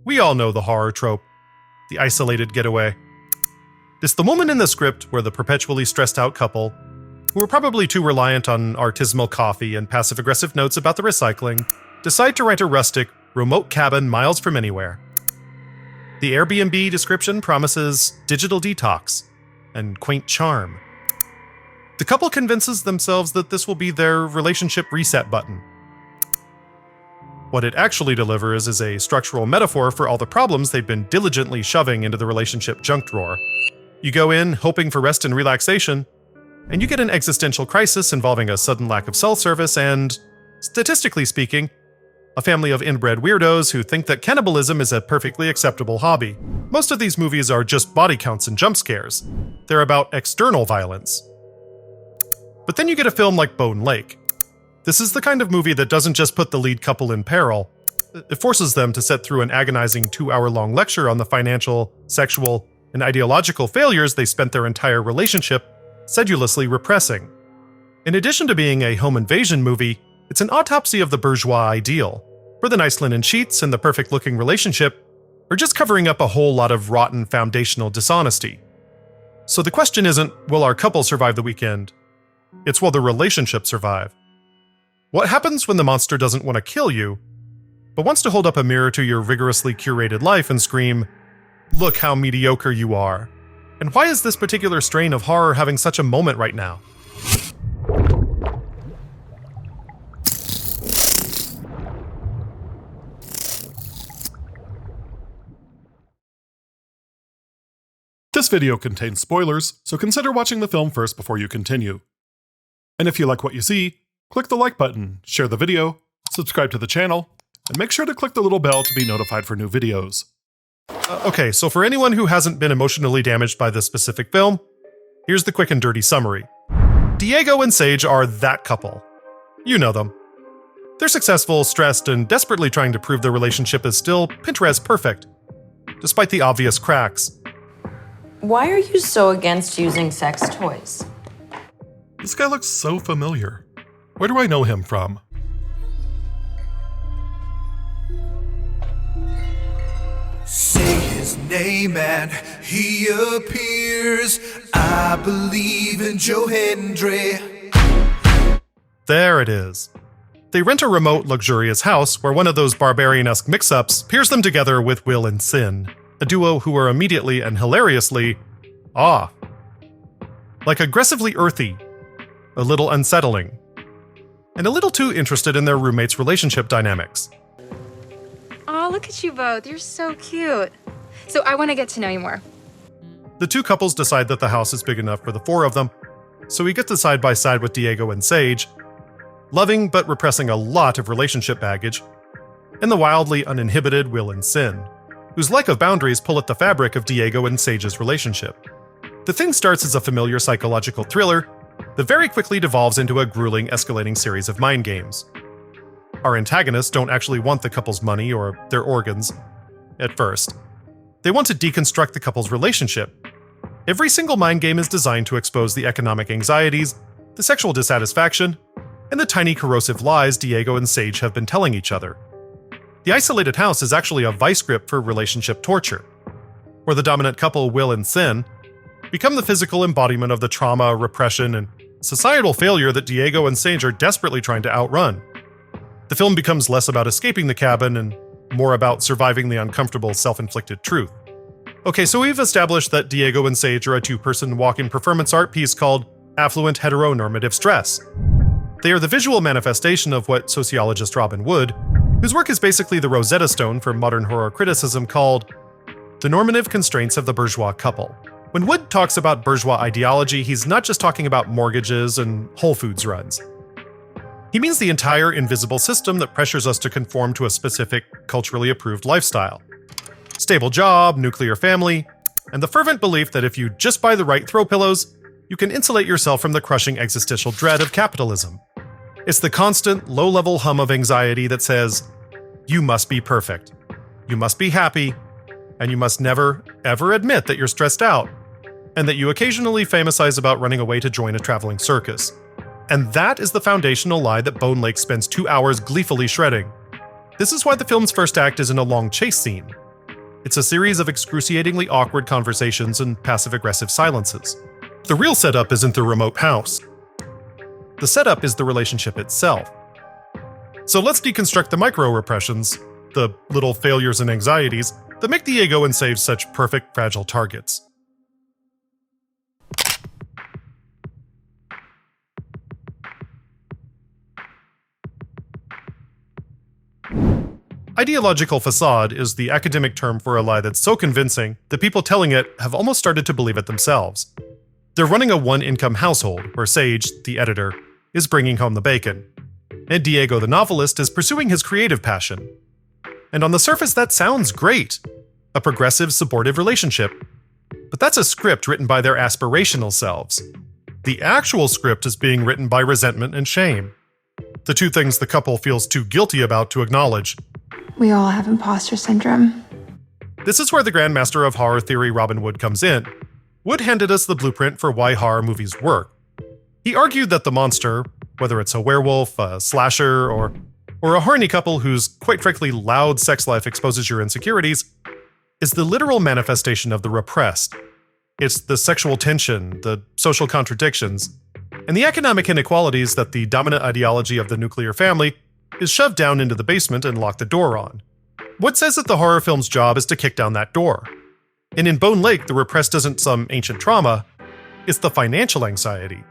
We all know the horror trope, the isolated getaway. It's the moment in the script where the perpetually stressed out couple, who are probably too reliant on artisanal coffee and passive-aggressive notes about the recycling, decide to rent a rustic, remote cabin miles from anywhere. The Airbnb description promises digital detox and quaint charm. The couple convinces themselves that this will be their relationship reset button. What it actually delivers is a structural metaphor for all the problems they've been diligently shoving into the relationship junk drawer. You go in hoping for rest and relaxation, and you get an existential crisis involving a sudden lack of cell service and, statistically speaking, a family of inbred weirdos who think that cannibalism is a perfectly acceptable hobby. Most of these movies are just body counts and jump scares. They're about external violence. But then you get a film like Bone Lake. This is the kind of movie that doesn't just put the lead couple in peril. It forces them to sit through an agonizing 2-hour-long lecture on the financial, sexual, and ideological failures they spent their entire relationship sedulously repressing. In addition to being a home invasion movie, it's an autopsy of the bourgeois ideal, where the nice linen sheets and the perfect-looking relationship are just covering up a whole lot of rotten foundational dishonesty. So the question isn't, will our couple survive the weekend? It's, will the relationship survive? What happens when the monster doesn't want to kill you, but wants to hold up a mirror to your rigorously curated life and scream, "Look how mediocre you are"? And why is this particular strain of horror having such a moment right now? This video contains spoilers, so consider watching the film first before you continue. And if you like what you see, click the like button, share the video, subscribe to the channel, and make sure to click the little bell to be notified for new videos. Okay, so for anyone who hasn't been emotionally damaged by this specific film, here's the quick and dirty summary. Diego and Sage are that couple. You know them. They're successful, stressed, and desperately trying to prove their relationship is still Pinterest perfect, despite the obvious cracks. Why are you so against using sex toys? This guy looks so familiar. Where do I know him from? Say his name and he appears. I believe in Joe Hendry. There it is. They rent a remote, luxurious house where one of those barbarian-esque mix-ups pairs them together with Will and Sin, a duo who are immediately and hilariously like aggressively earthy, a little unsettling, and a little too interested in their roommates' relationship dynamics. Aw, look at you both. You're so cute. So I want to get to know you more. The two couples decide that the house is big enough for the four of them, so we get to side by side with Diego and Sage, loving but repressing a lot of relationship baggage, and the wildly uninhibited Will and Sin, whose lack of boundaries pull at the fabric of Diego and Sage's relationship. The thing starts as a familiar psychological thriller that very quickly devolves into a grueling, escalating series of mind games. Our antagonists don't actually want the couple's money or their organs at first. They want to deconstruct the couple's relationship. Every single mind game is designed to expose the economic anxieties, the sexual dissatisfaction, and the tiny corrosive lies Diego and Sage have been telling each other. The isolated house is actually a vice grip for relationship torture, where the dominant couple, Will and Sin, become the physical embodiment of the trauma, repression, and societal failure that Diego and Sage are desperately trying to outrun. The film becomes less about escaping the cabin and more about surviving the uncomfortable, self-inflicted truth. Okay, so we've established that Diego and Sage are a two-person walk-in performance art piece called affluent heteronormative stress. They are the visual manifestation of what sociologist Robin Wood, whose work is basically the Rosetta Stone for modern horror criticism, called the normative constraints of the bourgeois couple. When Wood talks about bourgeois ideology, he's not just talking about mortgages and Whole Foods runs. He means the entire invisible system that pressures us to conform to a specific, culturally approved lifestyle. Stable job, nuclear family, and the fervent belief that if you just buy the right throw pillows, you can insulate yourself from the crushing existential dread of capitalism. It's the constant, low-level hum of anxiety that says, you must be perfect, you must be happy, and you must never, ever admit that you're stressed out, and that you occasionally fantasize about running away to join a traveling circus. And that is the foundational lie that Bone Lake spends 2 hours gleefully shredding. This is why the film's first act is in a long chase scene. It's a series of excruciatingly awkward conversations and passive-aggressive silences. The real setup isn't the remote house. The setup is the relationship itself. So let's deconstruct the micro-repressions, the little failures and anxieties, that make Diego and Sage such perfect, fragile targets. Ideological facade is the academic term for a lie that's so convincing that people telling it have almost started to believe it themselves. They're running a one-income household where Sage, the editor, is bringing home the bacon, and Diego, the novelist, is pursuing his creative passion. And on the surface, that sounds great. A progressive, supportive relationship. But that's a script written by their aspirational selves. The actual script is being written by resentment and shame. The two things the couple feels too guilty about to acknowledge. We all have imposter syndrome. This is where the grandmaster of horror theory, Robin Wood, comes in. Wood handed us the blueprint for why horror movies work. He argued that the monster, whether it's a werewolf, a slasher, or a horny couple whose, quite frankly, loud sex life exposes your insecurities, is the literal manifestation of the repressed. It's the sexual tension, the social contradictions, and the economic inequalities that the dominant ideology of the nuclear family is shoved down into the basement and locked the door on. Wood says that the horror film's job is to kick down that door. And in Bone Lake, the repressed isn't some ancient trauma, it's the financial anxiety.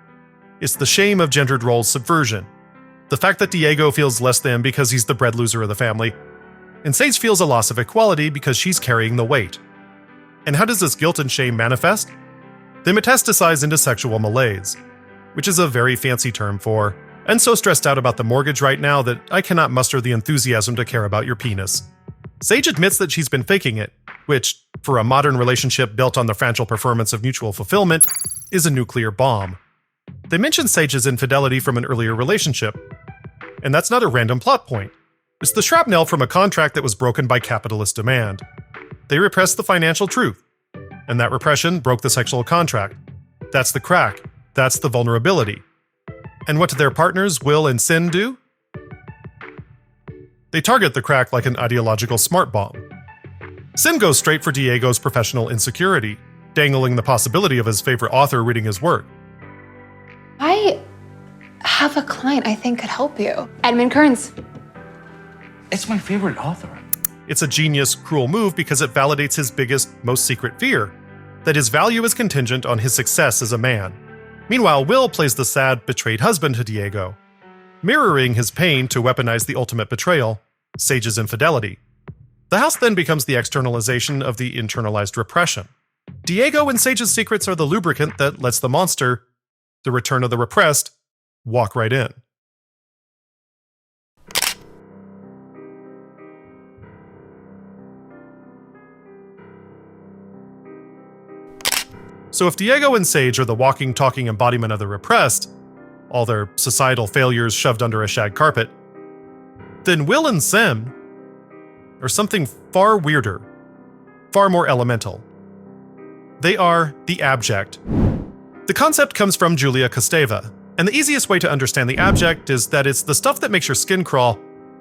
It's the shame of gendered roles subversion. The fact that Diego feels less than because he's the bread loser of the family, and Sage feels a loss of equality because she's carrying the weight. And how does this guilt and shame manifest? They metastasize into sexual malaise, which is a very fancy term for, "I'm so stressed out about the mortgage right now that I cannot muster the enthusiasm to care about your penis." Sage admits that she's been faking it, which, for a modern relationship built on the fragile performance of mutual fulfillment, is a nuclear bomb. They mention Sage's infidelity from an earlier relationship, and that's not a random plot point. It's the shrapnel from a contract that was broken by capitalist demand. They repressed the financial truth, and that repression broke the sexual contract. That's the crack. That's the vulnerability. And what do their partners, Will and Sin, do? They target the crack like an ideological smart bomb. Sin goes straight for Diego's professional insecurity, dangling the possibility of his favorite author reading his work. I have a client I think could help you. Edmund Kearns. It's my favorite author. It's a genius, cruel move because it validates his biggest, most secret fear, that his value is contingent on his success as a man. Meanwhile, Will plays the sad, betrayed husband to Diego, mirroring his pain to weaponize the ultimate betrayal, Sage's infidelity. The house then becomes the externalization of the internalized repression. Diego and Sage's secrets are the lubricant that lets the monster, the return of the repressed, walk right in. So if Diego and Sage are the walking, talking embodiment of the repressed, all their societal failures shoved under a shag carpet, then Will and Sim are something far weirder, far more elemental. They are the abject. The concept comes from Julia Kristeva, and the easiest way to understand the abject is that it's the stuff that makes your skin crawl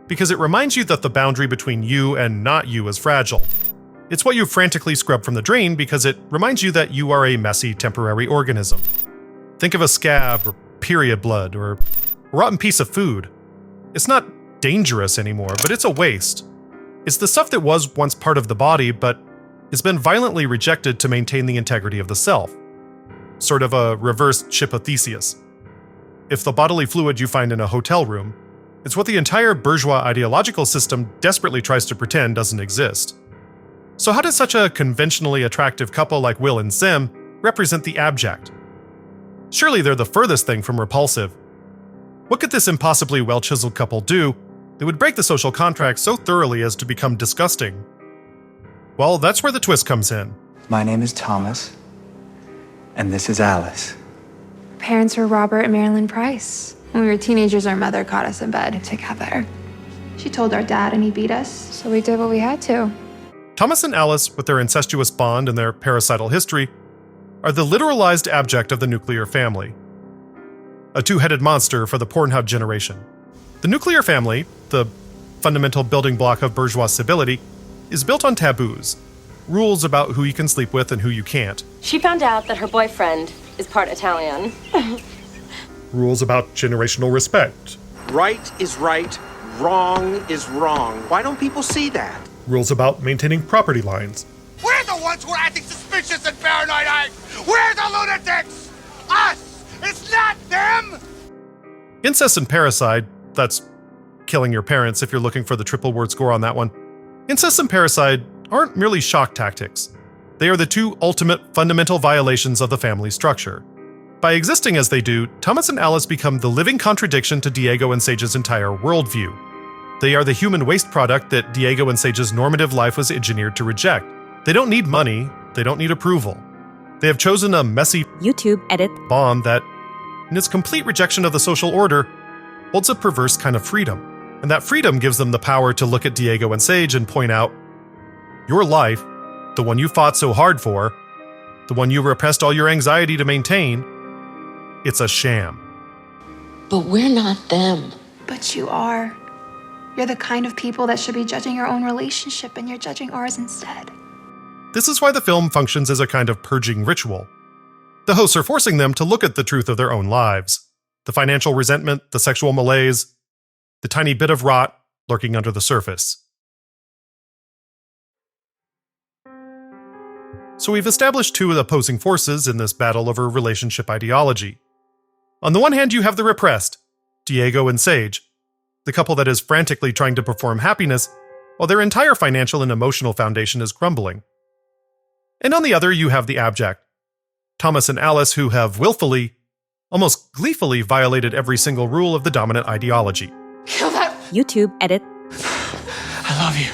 because it reminds you that the boundary between you and not you is fragile. It's what you frantically scrub from the drain because it reminds you that you are a messy, temporary organism. Think of a scab, or period blood, or a rotten piece of food. It's not dangerous anymore, but it's a waste. It's the stuff that was once part of the body, but has been violently rejected to maintain the integrity of the self. Sort of a reversed ship of Theseus. If the bodily fluid you find in a hotel room, it's what the entire bourgeois ideological system desperately tries to pretend doesn't exist. So how does such a conventionally attractive couple like Will and Sim represent the abject? Surely they're the furthest thing from repulsive. What could this impossibly well-chiseled couple do that would break the social contract so thoroughly as to become disgusting? Well, that's where the twist comes in. My name is Thomas, and this is Alice. Parents were Robert and Marilyn Price. When we were teenagers, our mother caught us in bed together. She told our dad and he beat us, so we did what we had to. Thomas and Alice, with their incestuous bond and their parasital history, are the literalized abject of the nuclear family. A two-headed monster for the Pornhub generation. The nuclear family, the fundamental building block of bourgeois civility, is built on taboos, rules about who you can sleep with and who you can't. She found out that her boyfriend is part Italian. Rules about generational respect. Right is right, wrong is wrong. Why don't people see that? Rules about maintaining property lines. We're the ones who are acting suspicious and paranoid. We're the lunatics! Us! It's not them! Incest and parricide, that's killing your parents if you're looking for the triple word score on that one. Incest and parricide aren't merely shock tactics. They are the two ultimate fundamental violations of the family structure. By existing as they do, Thomas and Alice become the living contradiction to Diego and Sage's entire worldview. They are the human waste product that Diego and Sage's normative life was engineered to reject. They don't need money, they don't need approval. They have chosen a messy YouTube edit bond that, in its complete rejection of the social order, holds a perverse kind of freedom. And that freedom gives them the power to look at Diego and Sage and point out, your life, the one you fought so hard for, the one you repressed all your anxiety to maintain, it's a sham. But we're not them. But you are. You're the kind of people that should be judging your own relationship, and you're judging ours instead. This is why the film functions as a kind of purging ritual. The hosts are forcing them to look at the truth of their own lives. The financial resentment, the sexual malaise, the tiny bit of rot lurking under the surface. So we've established two opposing forces in this battle over relationship ideology. On the one hand, you have the repressed, Diego and Sage, the couple that is frantically trying to perform happiness while their entire financial and emotional foundation is crumbling. And on the other, you have the abject, Thomas and Alice, who have willfully, almost gleefully violated every single rule of the dominant ideology. Kill that. YouTube edit. I love you.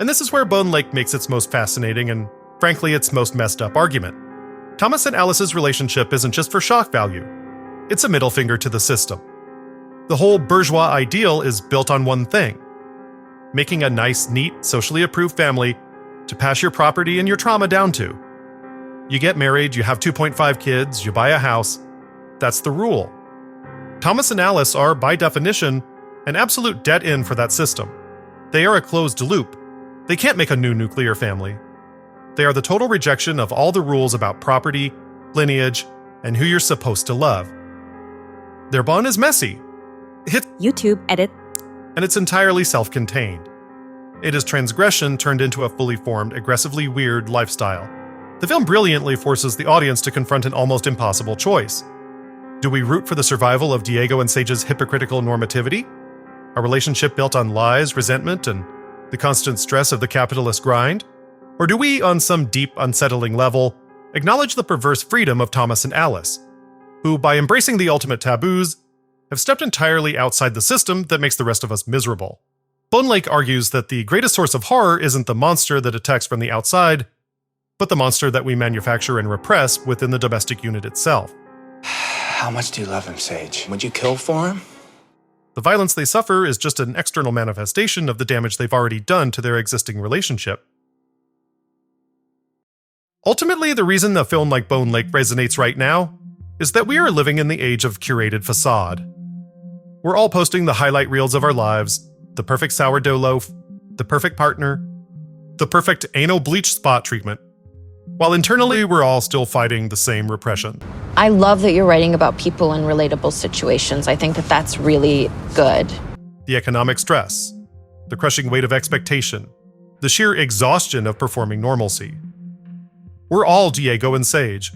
And this is where Bone Lake makes its most fascinating and, frankly, its most messed up argument. Thomas and Alice's relationship isn't just for shock value. It's a middle finger to the system. The whole bourgeois ideal is built on one thing: making a nice, neat, socially approved family to pass your property and your trauma down to. You get married, you have 2.5 kids, you buy a house. That's the rule. Thomas and Alice are, by definition, an absolute dead end for that system. They are a closed loop. They can't make a new nuclear family. They are the total rejection of all the rules about property, lineage, and who you're supposed to love. Their bond is messy. YouTube edit. And it's entirely self-contained. It is transgression turned into a fully formed, aggressively weird lifestyle. The film brilliantly forces the audience to confront an almost impossible choice. Do we root for the survival of Diego and Sage's hypocritical normativity? A relationship built on lies, resentment, and the constant stress of the capitalist grind? Or do we, on some deep, unsettling level, acknowledge the perverse freedom of Thomas and Alice, who, by embracing the ultimate taboos, have stepped entirely outside the system that makes the rest of us miserable? Bone Lake argues that the greatest source of horror isn't the monster that attacks from the outside, but the monster that we manufacture and repress within the domestic unit itself. How much do you love him, Sage? Would you kill for him? The violence they suffer is just an external manifestation of the damage they've already done to their existing relationship. Ultimately, the reason a film like Bone Lake resonates right now is that we are living in the age of curated facade. We're all posting the highlight reels of our lives, the perfect sourdough loaf, the perfect partner, the perfect anal bleach spot treatment, while internally we're all still fighting the same repression. I love that you're writing about people in relatable situations. I think that that's really good. The economic stress, the crushing weight of expectation, the sheer exhaustion of performing normalcy. We're all Diego and Sage,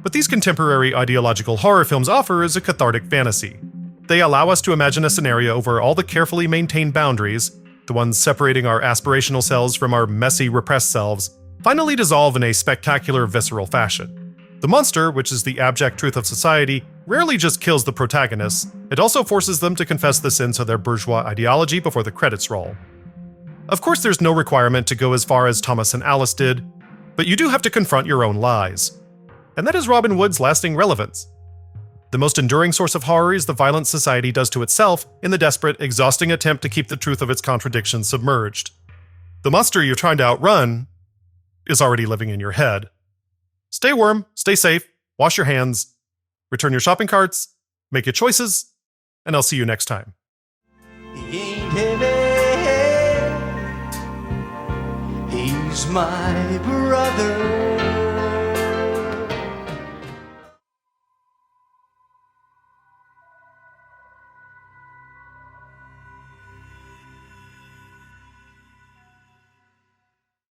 but these contemporary ideological horror films offer is a cathartic fantasy. They allow us to imagine a scenario where all the carefully maintained boundaries, the ones separating our aspirational selves from our messy, repressed selves, finally dissolve in a spectacular, visceral fashion. The monster, which is the abject truth of society, rarely just kills the protagonists, it also forces them to confess the sins of their bourgeois ideology before the credits roll. Of course, there's no requirement to go as far as Thomas and Alice did, but you do have to confront your own lies. And that is Robin Wood's lasting relevance. The most enduring source of horror is the violence society does to itself in the desperate, exhausting attempt to keep the truth of its contradictions submerged. The monster you're trying to outrun is already living in your head. Stay warm, stay safe, wash your hands, return your shopping carts, make your choices, and I'll see you next time. He ain't heavy. He He's my brother.